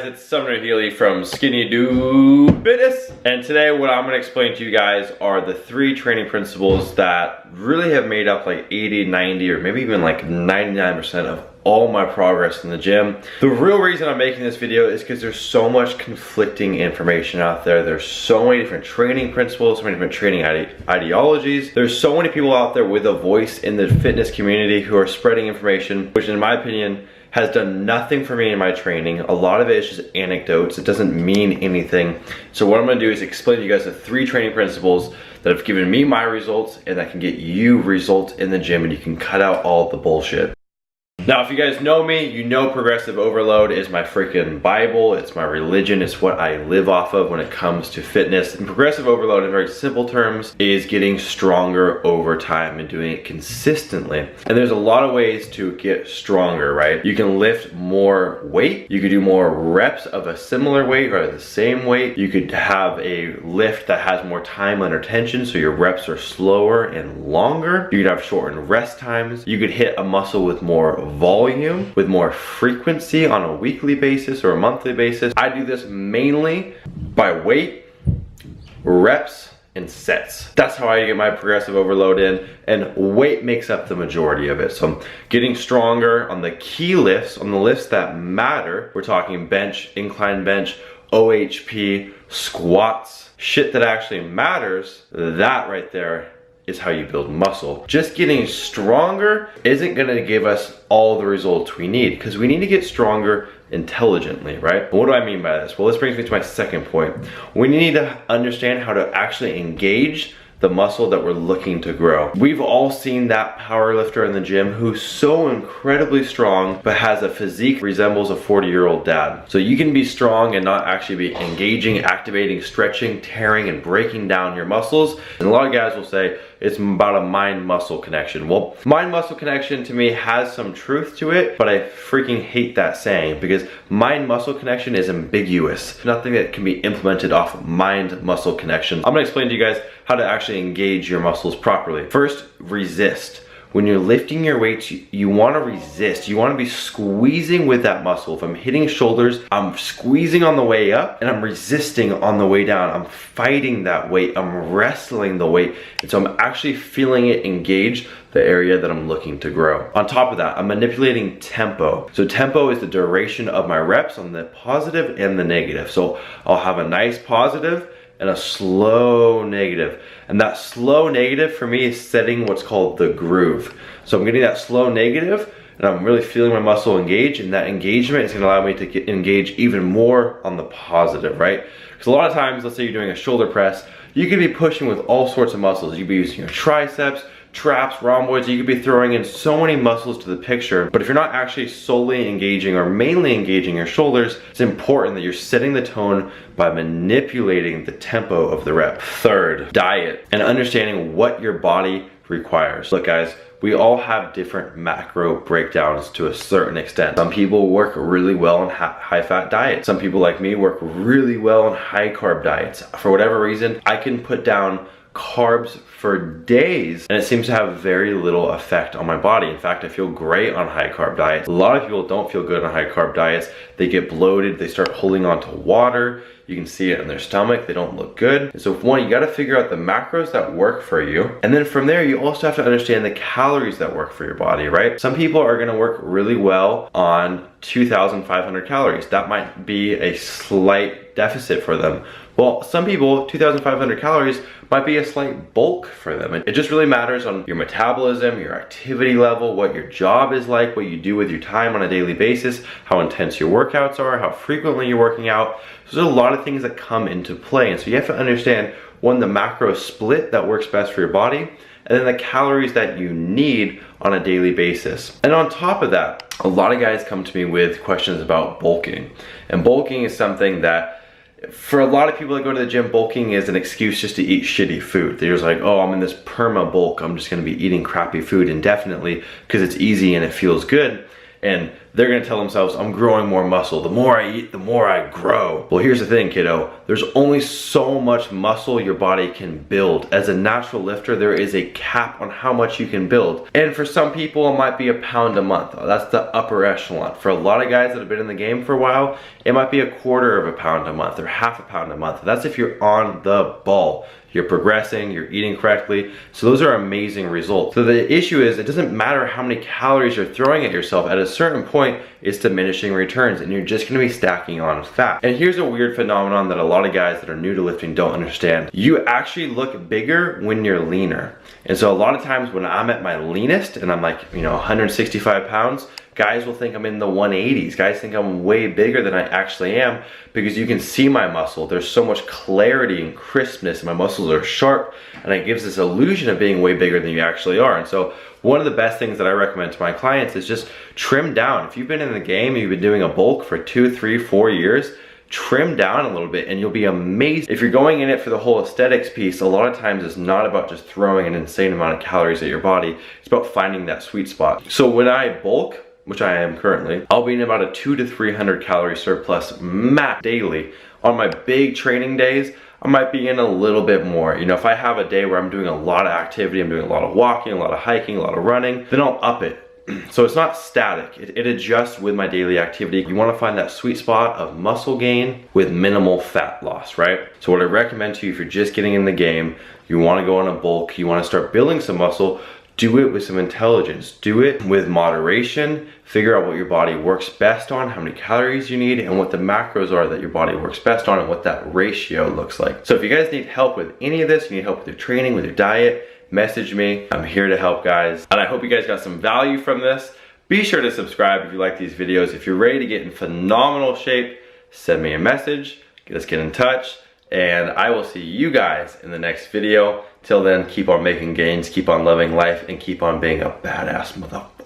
it's Sumner H from Skinny Do Fitness, and today what I'm going to explain to you guys are the 3 training principles that really have made up like 80, 90, or maybe even like 99% of all my progress in the gym. The real reason I'm making this video is because there's so much conflicting information out there. There's so many different training principles, so many different training ideologies. There's so many people out there with a voice in the fitness community who are spreading information, which in my opinion has done nothing for me in my training. A lot of it is just anecdotes. It doesn't mean anything. So what I'm gonna do is explain to you guys the 3 training principles that have given me my results and that can get you results in the gym, and you can cut out all the bullshit. Now, if you guys know me, you know progressive overload is my freaking Bible. It's my religion. It's what I live off of when it comes to fitness. And progressive overload, in very simple terms, is getting stronger over time and doing it consistently. And there's a lot of ways to get stronger, right? You can lift more weight. You could do more reps of a similar weight or the same weight. You could have a lift that has more time under tension, so your reps are slower and longer. You could have shortened rest times. You could hit a muscle with more volume, with more frequency on a weekly basis or a monthly basis. I do this mainly by weight, reps, and sets. That's how I get my progressive overload in, and weight makes up the majority of it. So I'm getting stronger on the key lifts, on the lifts that matter. We're talking bench, incline bench, OHP, squats, shit that actually matters. That right there is how you build muscle. Just getting stronger isn't gonna give us all the results we need, because we need to get stronger intelligently, right? What do I mean by this? Well, this brings me to my second point. We need to understand how to actually engage the muscle that we're looking to grow. We've all seen that power lifter in the gym who's so incredibly strong but has a physique resembles a 40-year-old dad. So you can be strong and not actually be engaging, activating, stretching, tearing, and breaking down your muscles. And a lot of guys will say it's about a mind-muscle connection. Well, mind-muscle connection to me has some truth to it, but I freaking hate that saying, because mind-muscle connection is ambiguous. Nothing that can be implemented off mind-muscle connection. I'm gonna explain to you guys how to actually engage your muscles properly. First, resist. When you're lifting your weights, you want to resist. You want to be squeezing with that muscle. If I'm hitting shoulders, I'm squeezing on the way up and I'm resisting on the way down. I'm fighting that weight. I'm wrestling the weight. And so I'm actually feeling it engage the area that I'm looking to grow. On top of that, I'm manipulating tempo. So tempo is the duration of my reps on the positive and the negative. So I'll have a nice positive and a slow negative. And that slow negative for me is setting what's called the groove. So I'm getting that slow negative and I'm really feeling my muscle engage, and that engagement is gonna allow me to engage even more on the positive, right? Because a lot of times, let's say you're doing a shoulder press, you could be pushing with all sorts of muscles. You could be using your triceps, traps, rhomboids. You could be throwing in so many muscles to the picture, but if you're not actually solely engaging or mainly engaging your shoulders, it's important that you're setting the tone by manipulating the tempo of the rep. Third, diet and understanding what your body requires. Look guys, we all have different macro breakdowns to a certain extent. Some people work really well on high fat diets. Some people like me work really well on high carb diets. For whatever reason, I can put down carbs for days and it seems to have very little effect on my body. In fact, I feel great on high carb diets. A lot of people don't feel good on high carb diets. They get bloated, they start holding on to water. You can see it in their stomach, they don't look good. And so for one, you gotta figure out the macros that work for you. And then from there, you also have to understand the calories that work for your body, right? Some people are gonna work really well on 2,500 calories. That might be a slight deficit for them. Well, some people, 2,500 calories might be a slight bulk for them. It just really matters on your metabolism, your activity level, what your job is like, what you do with your time on a daily basis, how intense your workouts are, how frequently you're working out. So there's a lot of things that come into play. And so you have to understand, one, the macro split that works best for your body, and then the calories that you need on a daily basis. And on top of that, a lot of guys come to me with questions about bulking. And bulking is something that, for a lot of people that go to the gym, bulking is an excuse just to eat shitty food. They're just like, oh, I'm in this perma bulk. I'm just gonna be eating crappy food indefinitely because it's easy and it feels good. and they're gonna tell themselves, I'm growing more muscle. The more I eat, the more I grow. Well, here's the thing, kiddo. There's only so much muscle your body can build. As a natural lifter, there is a cap on how much you can build. And for some people, it might be a pound a month. That's the upper echelon. For a lot of guys that have been in the game for a while, it might be a quarter of a pound a month or half a pound a month. That's if you're on the ball. You're progressing, you're eating correctly. So those are amazing results. So the issue is, it doesn't matter how many calories you're throwing at yourself. At a certain point, it's diminishing returns and you're just gonna be stacking on fat. And here's a weird phenomenon that a lot of guys that are new to lifting don't understand. You actually look bigger when you're leaner. And so a lot of times when I'm at my leanest and I'm like, 165 pounds, guys will think I'm in the 180s. Guys think I'm way bigger than I actually am because you can see my muscle. There's so much clarity and crispness and my muscles are sharp, and it gives this illusion of being way bigger than you actually are. And so one of the best things that I recommend to my clients is just trim down. If you've been in the game and you've been doing a bulk for 2, 3, 4 years, trim down a little bit and you'll be amazed. If you're going in it for the whole aesthetics piece, a lot of times it's not about just throwing an insane amount of calories at your body. It's about finding that sweet spot. So when I bulk, which I am currently, I'll be in about a 200 to 300 calorie surplus max daily. On my big training days, I might be in a little bit more. If I have a day where I'm doing a lot of activity, I'm doing a lot of walking, a lot of hiking, a lot of running, then I'll up it. So it's not static, it adjusts with my daily activity. You wanna find that sweet spot of muscle gain with minimal fat loss, right? So what I recommend to you if you're just getting in the game, you wanna go on a bulk, you wanna start building some muscle, do it with some intelligence. Do it with moderation. Figure out what your body works best on, how many calories you need, and what the macros are that your body works best on, and what that ratio looks like. So if you guys need help with any of this, you need help with your training, with your diet, message me. I'm here to help, guys. And I hope you guys got some value from this. Be sure to subscribe if you like these videos. If you're ready to get in phenomenal shape, send me a message. Let's get in touch. And I will see you guys in the next video. Till then, keep on making gains, keep on loving life, and keep on being a badass motherfucker.